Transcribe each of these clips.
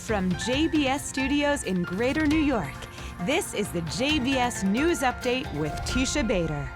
From JBS Studios in Greater New York, this is the JBS News Update with Teisha Bader.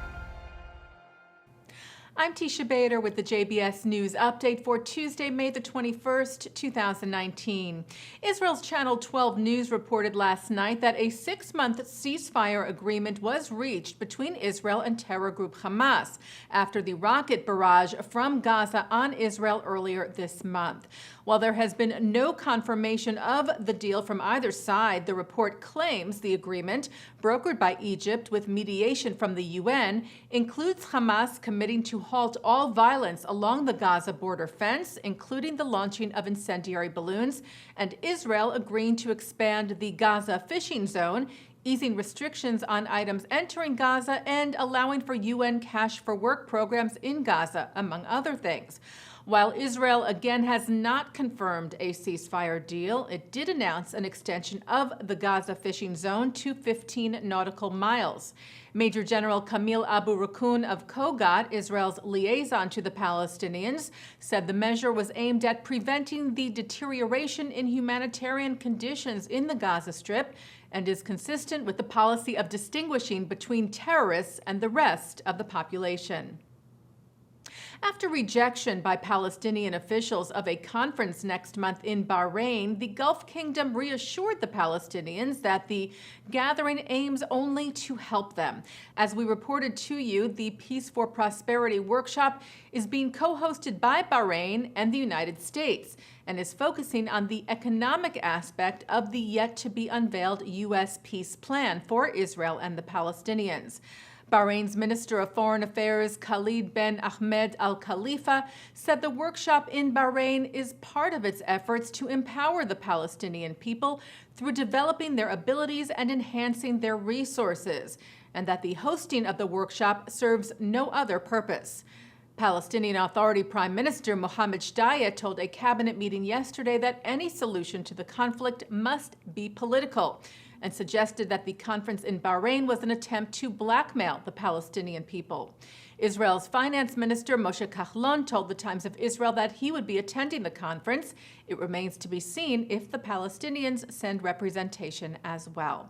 I'm Teisha Bader with the JBS News Update for Tuesday, May the 21st, 2019. Israel's Channel 12 News reported last night that a 6-month ceasefire agreement was reached between Israel and terror group Hamas after the rocket barrage from Gaza on Israel earlier this month. While there has been no confirmation of the deal from either side, the report claims the agreement, brokered by Egypt with mediation from the UN, includes Hamas committing to halt all violence along the Gaza border fence, including the launching of incendiary balloons, and Israel agreeing to expand the Gaza fishing zone, easing restrictions on items entering Gaza, and allowing for UN cash for work programs in Gaza, among other things. While Israel again has not confirmed a ceasefire deal, it did announce an extension of the Gaza fishing zone to 15 nautical miles. Major General Kamil Abu Rukun of Kogat, Israel's liaison to the Palestinians, said the measure was aimed at preventing the deterioration in humanitarian conditions in the Gaza Strip and is consistent with the policy of distinguishing between terrorists and the rest of the population. After rejection by Palestinian officials of a conference next month in Bahrain, the Gulf Kingdom reassured the Palestinians that the gathering aims only to help them. As we reported to you, the Peace for Prosperity workshop is being co-hosted by Bahrain and the United States and is focusing on the economic aspect of the yet-to-be-unveiled U.S. peace plan for Israel and the Palestinians. Bahrain's Minister of Foreign Affairs Khalid bin Ahmed Al Khalifa said the workshop in Bahrain is part of its efforts to empower the Palestinian people through developing their abilities and enhancing their resources, and that the hosting of the workshop serves no other purpose. Palestinian Authority Prime Minister Mohammed Shtayyeh told a cabinet meeting yesterday that any solution to the conflict must be political, and suggested that the conference in Bahrain was an attempt to blackmail the Palestinian people. Israel's finance minister Moshe Kahlon told the Times of Israel that he would be attending the conference. It remains to be seen if the Palestinians send representation as well.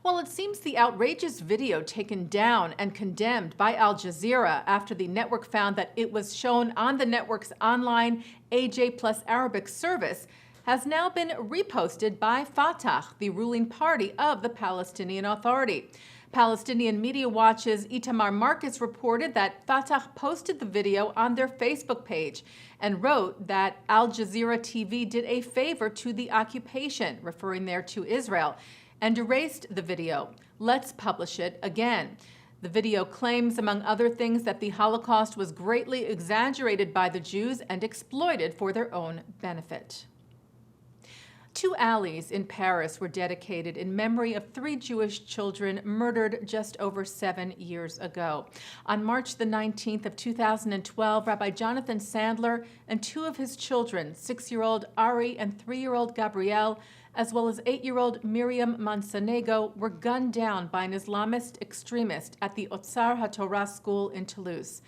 Well, it seems the outrageous video taken down and condemned by Al Jazeera after the network found that it was shown on the network's online AJ Plus Arabic service has now been reposted by Fatah, the ruling party of the Palestinian Authority. Palestinian Media Watch's Itamar Marcus reported that Fatah posted the video on their Facebook page and wrote that Al Jazeera TV did a favor to the occupation, referring there to Israel, and erased the video. Let's publish it again. The video claims, among other things, that the Holocaust was greatly exaggerated by the Jews and exploited for their own benefit. 2 alleys in Paris were dedicated in memory of 3 Jewish children murdered just over 7 years ago. On March the 19th of 2012, Rabbi Jonathan Sandler and 2 of his children, 6-year-old Ari and 3-year-old Gabrielle, as well as 8-year-old Miriam Monsonego, were gunned down by an Islamist extremist at the Otsar HaTorah school in Toulouse.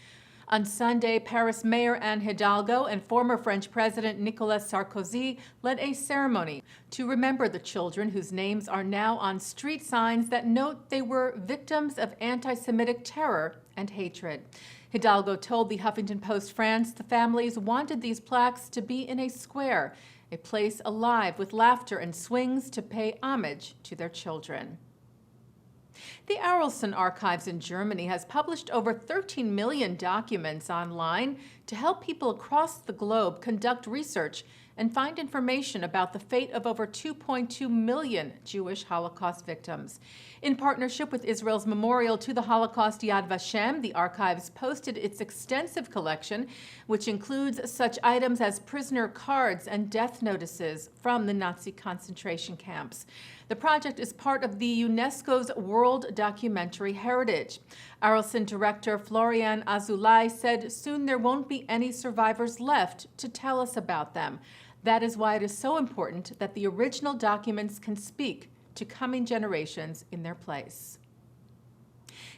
On Sunday, Paris Mayor Anne Hidalgo and former French President Nicolas Sarkozy led a ceremony to remember the children whose names are now on street signs that note they were victims of anti-Semitic terror and hatred. Hidalgo told the Huffington Post France the families wanted these plaques to be in a square, a place alive with laughter and swings to pay homage to their children. The Arolsen Archives in Germany has published over 13 million documents online to help people across the globe conduct research and find information about the fate of over 2.2 million Jewish Holocaust victims. In partnership with Israel's Memorial to the Holocaust Yad Vashem, the archives posted its extensive collection, which includes such items as prisoner cards and death notices from the Nazi concentration camps. The project is part of the UNESCO's World Documentary Heritage. Arolsen director Florian Azulay said soon there won't be any survivors left to tell us about them. That is why it is so important that the original documents can speak to coming generations in their place.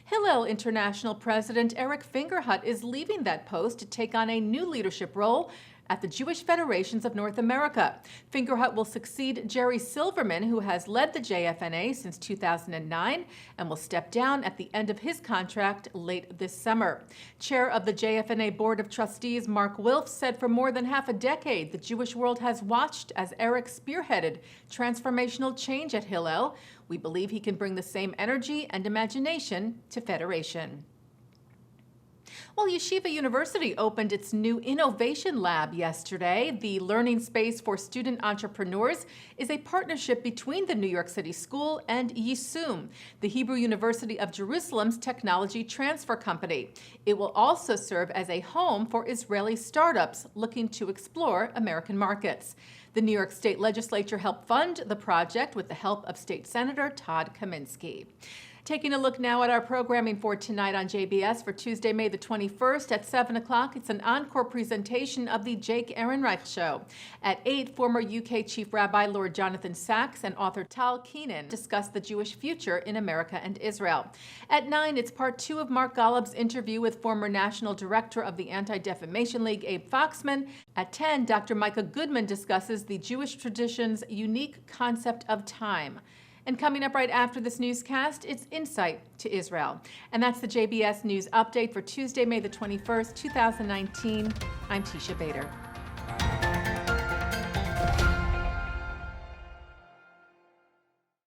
Hillel International President Eric Fingerhut is leaving that post to take on a new leadership role at the Jewish Federations of North America. Fingerhut will succeed Jerry Silverman, who has led the JFNA since 2009 and will step down at the end of his contract late this summer. Chair of the JFNA Board of Trustees, Mark Wilf, said for more than half a decade, the Jewish world has watched as Eric spearheaded transformational change at Hillel. We believe he can bring the same energy and imagination to Federation. Well, Yeshiva University opened its new Innovation Lab yesterday. The learning space for student entrepreneurs is a partnership between the New York City School and Yisum, the Hebrew University of Jerusalem's technology transfer company. It will also serve as a home for Israeli startups looking to explore American markets. The New York State Legislature helped fund the project with the help of State Senator Todd Kaminsky. Taking a look now at our programming for tonight on JBS for Tuesday, May the 21st at 7 o'clock. It's an encore presentation of the Jake Ehrenreich Show. At 8, former UK Chief Rabbi Lord Jonathan Sacks and author Tal Keenan discuss the Jewish future in America and Israel. At 9, it's part 2 of Mark Golub's interview with former National Director of the Anti-Defamation League, Abe Foxman. At 10, Dr. Micah Goodman discusses the Jewish tradition's unique concept of time. And coming up right after this newscast, it's Insight to Israel. And that's the JBS News Update for Tuesday, May the 21st, 2019. I'm Teisha Bader.